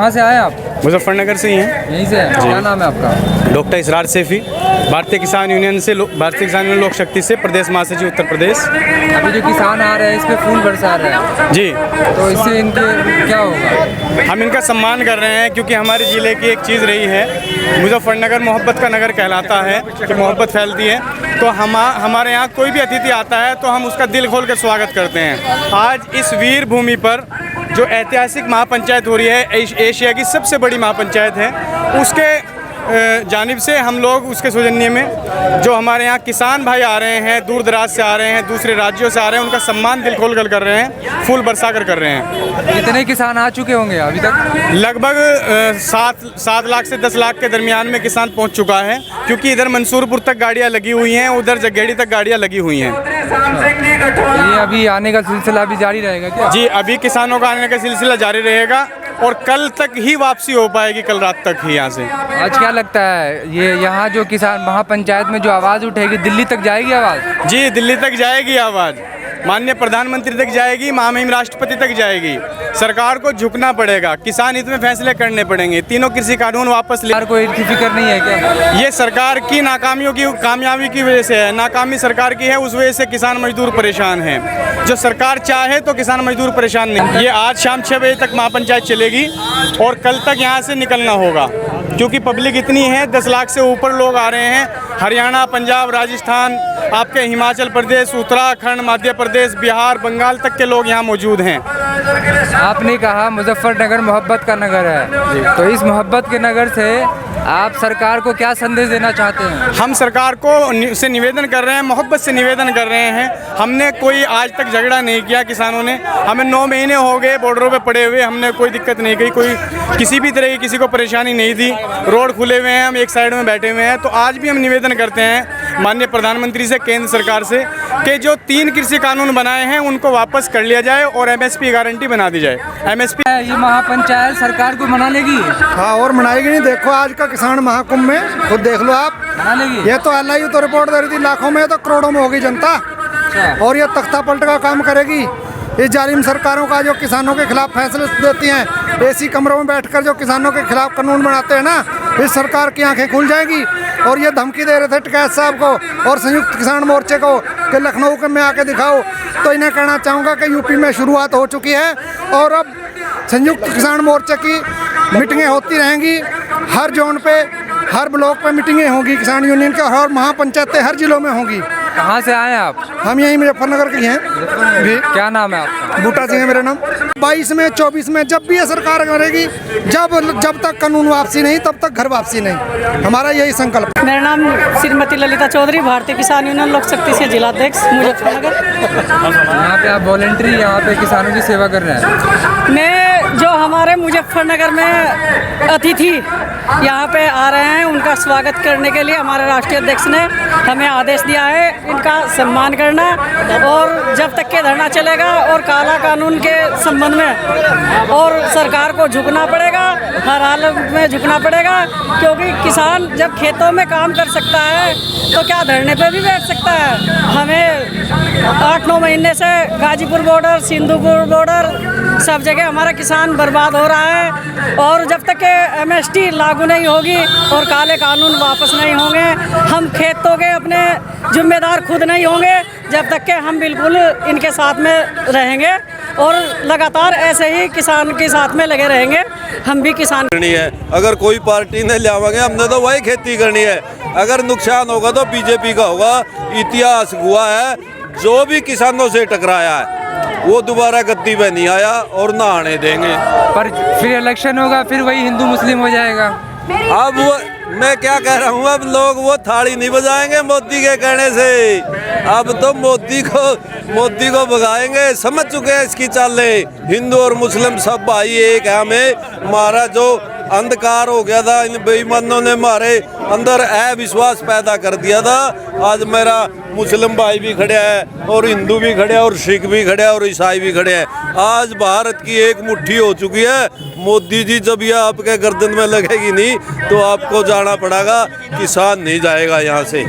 कहाँ से आए आप? मुजफ्फरनगर से ही हैं। यहीं से हैं? क्या नाम है आपका? डॉक्टर इसरार सैफी, भारतीय किसान यूनियन लोक शक्ति से प्रदेश महासचिव उत्तर प्रदेश। अभी जो किसान आ रहे हैं इस पे फूल बरसा रहे हैं जी, तो इससे इनके क्या होगा? हम इनका सम्मान कर रहे हैं क्योंकि हमारे ज़िले की एक चीज़ रही है, मुजफ्फरनगर मोहब्बत का नगर कहलाता है कि मोहब्बत फैलती है। तो हमारे यहाँ कोई भी अतिथि आता है तो हम उसका दिल खोल कर स्वागत करते हैं। आज इस वीर भूमि पर जो ऐतिहासिक महापंचायत हो रही है, एशिया की सबसे बड़ी महापंचायत है, उसके जानिब से हम लोग उसके सौजन्य में जो हमारे यहाँ किसान भाई आ रहे हैं, दूर दराज से आ रहे हैं, दूसरे राज्यों से आ रहे हैं, उनका सम्मान दिल खोल कर रहे हैं, फूल बरसा कर रहे हैं। कितने किसान आ चुके होंगे अभी तक? लगभग 7 लाख से 10 लाख के दरमियान में किसान पहुँच चुका है, क्योंकि इधर मंसूरपुर तक गाड़ियाँ लगी हुई हैं, उधर जगेड़ी तक गाड़ियाँ लगी हुई हैं। ये अभी आने का सिलसिला अभी जारी रहेगा क्या? जी, अभी किसानों का आने का सिलसिला जारी रहेगा और कल तक ही वापसी हो पाएगी, कल रात तक ही यहाँ से। आज क्या लगता है ये यहाँ जो किसान महापंचायत में जो आवाज़ उठेगी दिल्ली तक जाएगी आवाज़? जी, दिल्ली तक जाएगी आवाज़, माननीय प्रधानमंत्री तक जाएगी, महामहिम राष्ट्रपति तक जाएगी। सरकार को झुकना पड़ेगा, किसान हित में फैसले करने पड़ेंगे, तीनों कृषि कानून वापस ले। सरकार को इसकी फिक्र नहीं है क्या? ये सरकार की कामयाबी की वजह से है, नाकामी सरकार की है, उस वजह से किसान मजदूर परेशान हैं। जो सरकार चाहे तो किसान मजदूर परेशान नहीं। ये आज शाम 6 बजे तक महापंचायत चलेगी और कल तक यहाँ से निकलना होगा, क्योंकि पब्लिक इतनी है, 10 लाख से ऊपर लोग आ रहे हैं। हरियाणा, पंजाब, राजस्थान, आपके हिमाचल प्रदेश, उत्तराखंड, मध्य प्रदेश, बिहार, बंगाल तक के लोग यहाँ मौजूद हैं। आपने कहा मुजफ्फरनगर मोहब्बत का नगर है, तो इस मोहब्बत के नगर से आप सरकार को क्या संदेश देना चाहते हैं? हम सरकार को से निवेदन कर रहे हैं, मोहब्बत से निवेदन कर रहे हैं। हमने कोई आज तक झगड़ा नहीं किया किसानों ने, हमें 9 महीने हो गए बॉर्डरों पे पड़े हुए, हमने कोई दिक्कत नहीं की, कोई किसी भी तरह की किसी को परेशानी नहीं दी। रोड खुले हुए हैं, हम एक साइड में बैठे हुए हैं। तो आज भी हम निवेदन करते हैं माननीय प्रधानमंत्री से, केंद्र सरकार से, कि जो 3 कृषि कानून बनाए हैं उनको वापस कर लिया जाए और MSP गारंटी बना दी जाए। MSP ये महापंचायत सरकार को मना लेगी? हाँ, और मनाएगी नहीं। देखो आज का किसान महाकुंभ में खुद देख लो आप, मना लेगी? ये तो LIU तो रिपोर्ट दे रही थी, लाखों में तो करोड़ों में होगी जनता। और ये तख्ता पलट का काम करेगी। ये जालिम सरकारों का जो किसानों के खिलाफ फैसले देती हैं, AC कमरों में बैठकर जो किसानों के खिलाफ कानून बनाते हैं ना, इस सरकार की आंखें खुल जाएंगी। और ये धमकी दे रहे थे टिकैत साहब को और संयुक्त किसान मोर्चे को कि लखनऊ में आके दिखाओ, तो इन्हें कहना चाहूँगा कि यूपी में शुरुआत हो चुकी है और अब संयुक्त किसान मोर्चे की मीटिंगें होती रहेंगी। हर जोन पे, हर ब्लॉक पे मीटिंगें होंगी किसान यूनियन के, और महापंचायतें हर जिलों में होंगी। कहाँ से आए आप? हम यहीं मुजफ्फरनगर के हैं जी। क्या नाम है आपका? बूटा सिंह है मेरा नाम। 22 में, 24 में, जब भी ये सरकार करेगी, जब तक कानून वापसी नहीं तब तक घर वापसी नहीं, हमारा यही संकल्प। मेरा नाम श्रीमती ललिता चौधरी, भारतीय किसान यूनियन लोक शक्ति से जिलाध्यक्ष मुजफ्फरनगर। यहाँ पे आप वॉलंटरी यहाँ पे किसानों की सेवा कर रहे हैं? मैं जो हमारे मुजफ्फरनगर में अतिथि यहाँ पे आ रहे हैं उनका स्वागत करने के लिए हमारे राष्ट्रीय अध्यक्ष ने हमें आदेश दिया है इनका सम्मान करना, और जब तक के धरना चलेगा और काला कानून के संबंध में और सरकार को झुकना पड़ेगा, हर हालत में झुकना पड़ेगा, क्योंकि किसान जब खेतों में काम कर सकता है तो क्या धरने पे भी बैठ सकता है। हमें 8-9 महीने से गाजीपुर बॉर्डर, सिंधुपुर बॉर्डर, सब जगह हमारा किसान बर्बाद हो रहा है, और जब तक के MST लागू नहीं होगी और काले कानून वापस नहीं होंगे, हम खेतों के अपने जिम्मेदार खुद नहीं होंगे, जब तक के हम बिल्कुल इनके साथ में रहेंगे और लगातार ऐसे ही किसान के साथ में लगे रहेंगे। हम भी किसान करनी है, अगर कोई पार्टी ने लियावांगे हमने तो वही खेती करनी है। अगर नुकसान होगा तो BJP का होगा। इतिहास हुआ है, जो भी किसानों से टकराया है वो दोबारा गद्दी पे नहीं आया और ना आने देंगे। पर फिर इलेक्शन होगा, फिर वही हिंदू मुस्लिम हो जाएगा। अब वो मैं क्या कह रहा हूँ, अब लोग वो थाली नहीं बजाएंगे मोदी के कहने से, अब तो मोदी को भगाएंगे। समझ चुके हैं इसकी चालें। हिंदू और मुस्लिम सब भाई एक है। हमें हमारा जो अंधकार हो गया था, इन बेईमानों ने हमारे अंदर अविश्वास पैदा कर दिया था। आज मेरा मुस्लिम भाई भी खड़े हैं और हिंदू भी खड़े हैं और सिख भी खड़े हैं और ईसाई भी खड़े हैं। आज भारत की एक मुट्ठी हो चुकी है। मोदी जी जब यह आपके गर्दन में लगेगी नहीं तो आपको जाना पड़ेगा, किसान नहीं जाएगा यहाँ से।